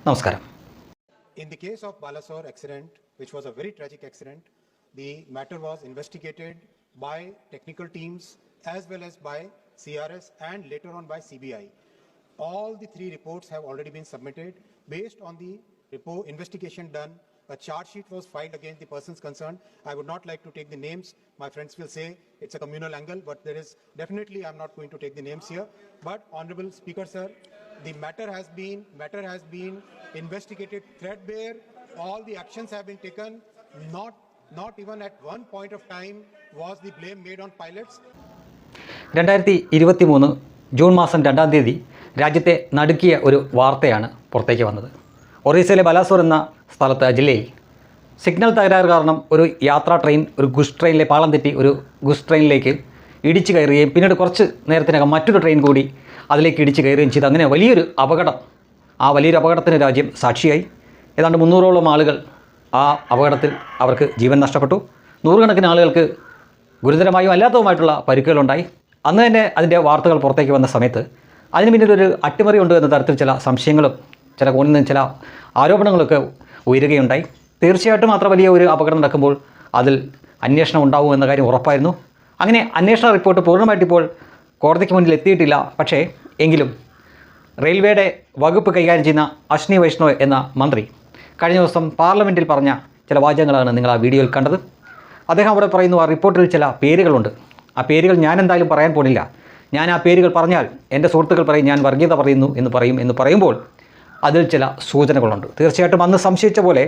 നമസ്കാരം. In the case of Balasore accident, which was a very tragic accident, the matter was investigated by technical teams as well as by CRS and later on by CBI. All the three reports have already been submitted. Based on the investigation done, a charge sheet was filed against the persons concerned. I would not like to take the names. My friends will say it's a communal angle, but there is definitely, I'm not going to take the names here. But Honorable Speaker, sir, the matter has been investigated threadbare. All the actions have been taken. Not even at one point of time was the blame made on pilots. 2023 June മാസം 2-ാം തീയതി രാജ്യത്തെ നടുക്കിയ ഒരു വാർത്തയാണ് പുറത്തേക്ക് വന്നത്. ഒറീസയിലെ ബലാസോർ എന്ന സ്ഥലത്ത് ജില്ലയിൽ സിഗ്നൽ തകരാറ് കാരണം ഒരു യാത്രാ ട്രെയിൻ ഒരു ഗുഡ്സ് ട്രെയിനിലെ പാളം തെറ്റി ഒരു ഗുഡ്സ് ട്രെയിനിലേക്ക് ഇടിച്ചു കയറുകയും പിന്നീട് കുറച്ച് നേരത്തിനകം മറ്റൊരു ട്രെയിൻ കൂടി അതിലേക്ക് ഇടിച്ചു കയറുകയും ചെയ്തു. അങ്ങനെ വലിയൊരു അപകടം, ആ വലിയൊരു അപകടത്തിന് രാജ്യം സാക്ഷിയായി. ഏതാണ്ട് 300ഓളം ആളുകൾ ആ അപകടത്തിൽ അവർക്ക് ജീവൻ നഷ്ടപ്പെട്ടു. നൂറുകണക്കിന് ആളുകൾക്ക് ഗുരുതരമായും അല്ലാത്തതുമായിട്ടുള്ള പരിക്കുകളുണ്ടായി. അന്ന് തന്നെ അതിൻ്റെ വാർത്തകൾ പുറത്തേക്ക് വന്ന സമയത്ത് അതിന് പിന്നിലൊരു അട്ടിമറി ഉണ്ട് എന്ന തരത്തിൽ ചില സംശയങ്ങളും ചില കോണിൽ നിന്ന് ചില ആരോപണങ്ങളൊക്കെ ഉയരുകയുണ്ടായി. തീർച്ചയായിട്ടും അത്ര വലിയ ഒരു അപകടം നടക്കുമ്പോൾ അതിൽ അന്വേഷണം ഉണ്ടാവും എന്ന കാര്യം ഉറപ്പായിരുന്നു. അങ്ങനെ അന്വേഷണ റിപ്പോർട്ട് പൂർണ്ണമായിട്ട് ഇപ്പോൾ കോടതിക്ക് മുന്നിൽ എത്തിയിട്ടില്ല. പക്ഷേ എങ്കിലും റെയിൽവേയുടെ വകുപ്പ് കൈകാര്യം ചെയ്യുന്ന അശ്വിനി വൈഷ്ണവ് എന്ന മന്ത്രി കഴിഞ്ഞ ദിവസം പാർലമെൻറ്റിൽ പറഞ്ഞ ചില വാചകങ്ങളാണ് നിങ്ങൾ ആ വീഡിയോയിൽ കണ്ടത്. അദ്ദേഹം അവിടെ പറയുന്നു, ആ റിപ്പോർട്ടിൽ ചില പേരുകളുണ്ട്. ആ പേരുകൾ ഞാൻ എന്തായാലും പറയാൻ പോണില്ല. ഞാൻ ആ പേരുകൾ പറഞ്ഞാൽ എൻ്റെ സുഹൃത്തുക്കൾ പറയും ഞാൻ വർഗീയത പറയുന്നു എന്ന് പറയുമ്പോൾ അതിൽ ചില സൂചനകളുണ്ട്. തീർച്ചയായിട്ടും അന്ന് സംശയിച്ച പോലെ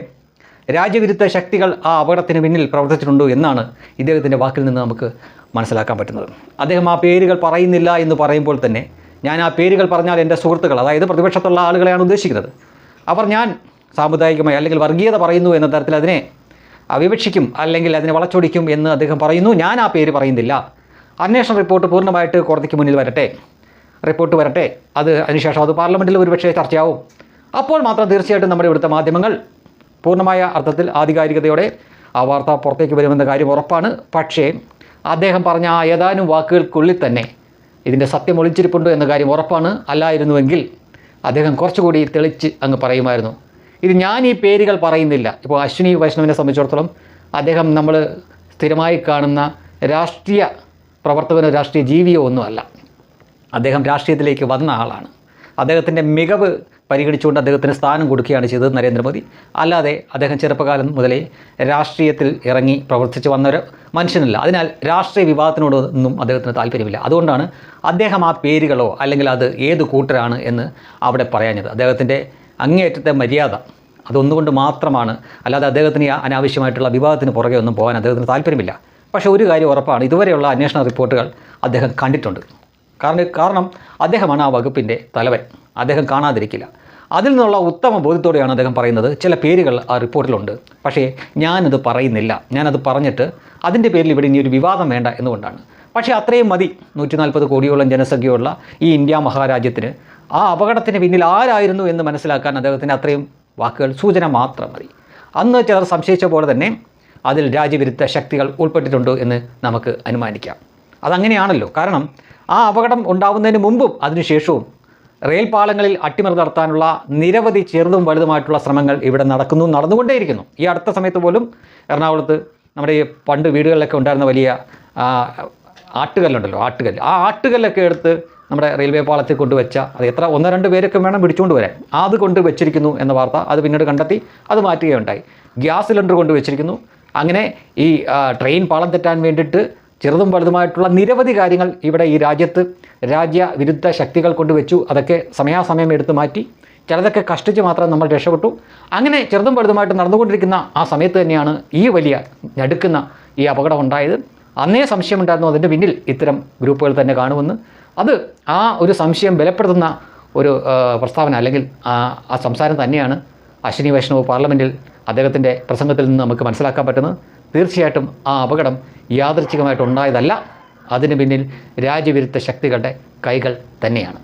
രാജ്യവിരുദ്ധ ശക്തികൾ ആ അപകടത്തിന് പിന്നിൽ പ്രവർത്തിച്ചിട്ടുണ്ട് എന്നാണ് ഇദ്ദേഹത്തിൻ്റെ വാക്കിൽ നിന്ന് നമുക്ക് മനസ്സിലാക്കാൻ പറ്റുന്നത്. അദ്ദേഹം ആ പേരുകൾ പറയുന്നില്ല എന്ന് പറയുമ്പോൾ തന്നെ ഞാൻ ആ പേരുകൾ പറഞ്ഞാൽ എൻ്റെ സുഹൃത്തുക്കൾ, അതായത് പ്രതിപക്ഷത്തുള്ള ആളുകളെയാണ് ഉദ്ദേശിക്കുന്നത്. അവർ ഞാൻ സാമുദായികമായി അല്ലെങ്കിൽ വർഗീയത പറയുന്നു എന്ന തരത്തിൽ അതിനെ വിവക്ഷിക്കും അല്ലെങ്കിൽ അതിനെ വളച്ചൊടിക്കും എന്ന് അദ്ദേഹം പറയുന്നു. ഞാൻ ആ പേര് പറയുന്നില്ല. അന്വേഷണ റിപ്പോർട്ട് പൂർണ്ണമായിട്ട് കോടതിക്ക് മുന്നിൽ വരട്ടെ, റിപ്പോർട്ട് വരട്ടെ, അതിനുശേഷം അത് പാർലമെൻറ്റിൽ ഒരുപക്ഷേ ചർച്ചയാവും. അപ്പോൾ മാത്രം തീർച്ചയായിട്ടും നമ്മുടെ ഇവിടുത്തെ മാധ്യമങ്ങൾ പൂർണ്ണമായ അർത്ഥത്തിൽ ആധികാരികതയോടെ ആ വാർത്ത പുറത്തേക്ക് വരുമെന്ന കാര്യം ഉറപ്പാണ്. പക്ഷേ അദ്ദേഹം പറഞ്ഞ ആ ഏതാനും വാക്കുകൾക്കുള്ളിൽ തന്നെ ഇതിൻ്റെ സത്യം ഒളിച്ചിരിപ്പുണ്ട് എന്ന കാര്യം ഉറപ്പാണ്. അല്ലായിരുന്നുവെങ്കിൽ അദ്ദേഹം കുറച്ചുകൂടി തെളിച്ച് അങ്ങ് പറയുമായിരുന്നു. ഇത് ഞാൻ ഈ പേരുകൾ പറയുന്നില്ല. ഇപ്പോൾ അശ്വിനി വൈഷ്ണവിനെ സംബന്ധിച്ചിടത്തോളം അദ്ദേഹം നമ്മൾ സ്ഥിരമായി കാണുന്ന രാഷ്ട്രീയ പ്രവർത്തകനോ രാഷ്ട്രീയ ജീവിയോ ഒന്നുമല്ല. അദ്ദേഹം രാഷ്ട്രീയത്തിലേക്ക് വന്ന ആളാണ്. അദ്ദേഹത്തിൻ്റെ മികവ് പരിഗണിച്ചുകൊണ്ട് അദ്ദേഹത്തിന് സ്ഥാനം കൊടുക്കുകയാണ് ചെയ്തത് നരേന്ദ്രമോദി. അല്ലാതെ അദ്ദേഹം ചെറുപ്പകാലം മുതലേ രാഷ്ട്രീയത്തിൽ ഇറങ്ങി പ്രവർത്തിച്ച് വന്നൊരു മനുഷ്യനല്ല. അതിനാൽ രാഷ്ട്രീയ വിവാദത്തിനോടൊന്നും അദ്ദേഹത്തിന് താല്പര്യമില്ല. അതുകൊണ്ടാണ് അദ്ദേഹം ആ പേരുകളോ അല്ലെങ്കിൽ അത് ഏത് കൂട്ടരാണ് എന്ന് അവിടെ പറയാഞ്ഞത്. അദ്ദേഹത്തിൻ്റെ അങ്ങേയറ്റത്തെ മര്യാദ അതൊന്നുകൊണ്ട് മാത്രമാണ്. അല്ലാതെ അദ്ദേഹത്തിന് അനാവശ്യമായിട്ടുള്ള വിവാദത്തിന് പുറകെ ഒന്നും പോകാൻ അദ്ദേഹത്തിന് താല്പര്യമില്ല. പക്ഷേ ഒരു കാര്യം ഉറപ്പാണ്, ഇതുവരെയുള്ള അന്വേഷണ റിപ്പോർട്ടുകൾ അദ്ദേഹം കണ്ടിട്ടുണ്ട്. കാരണം അദ്ദേഹമാണ് ആ വകുപ്പിൻ്റെ തലവൻ. അദ്ദേഹം കാണാതിരിക്കില്ല. അതിൽ നിന്നുള്ള ഉത്തമ ബോധ്യത്തോടെയാണ് അദ്ദേഹം പറയുന്നത് ചില പേരുകൾ ആ റിപ്പോർട്ടിലുണ്ട്, പക്ഷേ ഞാനത് പറയുന്നില്ല. ഞാനത് പറഞ്ഞിട്ട് അതിൻ്റെ പേരിൽ ഇവിടെ ഇനി ഒരു വിവാദം വേണ്ട എന്നുകൊണ്ടാണ്. പക്ഷേ അത്രയും മതി 140 കോടിയോളം ജനസംഖ്യയുള്ള ഈ ഇന്ത്യ മഹാരാജ്യത്തിന് ആ അപകടത്തിന് പിന്നിൽ ആരായിരുന്നു എന്ന് മനസ്സിലാക്കാൻ അദ്ദേഹത്തിൻ്റെ അത്രയും വാക്കുകൾ സൂചന മാത്രം മതി. അന്ന് ചിലർ സംശയിച്ച പോലെ തന്നെ അതിൽ രാജ്യവിരുദ്ധ ശക്തികൾ ഉൾപ്പെട്ടിട്ടുണ്ട് എന്ന് നമുക്ക് അനുമാനിക്കാം. അതങ്ങനെയാണല്ലോ. കാരണം ആ അപകടം ഉണ്ടാവുന്നതിന് മുമ്പും അതിനുശേഷവും റെയിൽ പാളങ്ങളിൽ അട്ടിമറി നടത്താനുള്ള നിരവധി ചെറുതും വലുതുമായിട്ടുള്ള ശ്രമങ്ങൾ ഇവിടെ നടന്നുകൊണ്ടേയിരിക്കുന്നു. ഈ അടുത്ത സമയത്ത് പോലും എറണാകുളത്ത് നമ്മുടെ ഈ പണ്ട് വീടുകളിലൊക്കെ ഉണ്ടായിരുന്ന വലിയ ആട്ടുകല്ലുണ്ടല്ലോ, ആ ആട്ടുകല്ലൊക്കെ എടുത്ത് നമ്മുടെ റെയിൽവേ പാളത്തിൽ കൊണ്ടുവച്ച, അത് എത്ര 1-2 പേരൊക്കെ വേണം പിടിച്ചുകൊണ്ട് വരാൻ, അത് കൊണ്ട് വെച്ചിരിക്കുന്നു എന്ന വാർത്ത അത് പിന്നീട് കണ്ടെത്തി അത് മാറ്റുകയുണ്ടായി. ഗ്യാസ് സിലിണ്ടർ കൊണ്ട് വെച്ചിരിക്കുന്നു. അങ്ങനെ ഈ ട്രെയിൻ പാളം തെറ്റാൻ വേണ്ടിയിട്ട് ചെറുതും വലുതുമായിട്ടുള്ള നിരവധി കാര്യങ്ങൾ ഇവിടെ ഈ രാജ്യത്ത് രാജ്യവിരുദ്ധ ശക്തികൾ കൊണ്ടുവച്ചു. അതൊക്കെ സമയാസമയം എടുത്ത് മാറ്റി. ചിലതൊക്കെ കഷ്ടിച്ച് മാത്രം നമ്മൾ രക്ഷപ്പെട്ടു. അങ്ങനെ ചെറുതും വലുതുമായിട്ട് നടന്നുകൊണ്ടിരിക്കുന്ന ആ സമയത്ത് തന്നെയാണ് ഈ വലിയ ഞടുക്കുന്ന ഈ അപകടം ഉണ്ടായത്. അന്നേ സംശയമുണ്ടായിരുന്നു അതിൻ്റെ പിന്നിൽ ഇത്തരം ഗ്രൂപ്പുകൾ തന്നെ കാണുമെന്ന്. അത് ആ ഒരു സംശയം ബലപ്പെടുത്തുന്ന ഒരു പ്രസ്താവന അല്ലെങ്കിൽ ആ സംസാരം തന്നെയാണ് അശ്വിനി വൈഷ്ണവ് പാർലമെൻറ്റിൽ അദ്ദേഹത്തിൻ്റെ പ്രസംഗത്തിൽ നിന്ന് നമുക്ക് മനസ്സിലാക്കാൻ പറ്റുന്നത്. തീർച്ചയായിട്ടും ആ അപകടം യാദൃച്ഛികമായിട്ടുണ്ടായതല്ല. അതിന് പിന്നിൽ രാജ്യവിരുദ്ധ ശക്തികളുടെ കൈകൾ തന്നെയാണ്.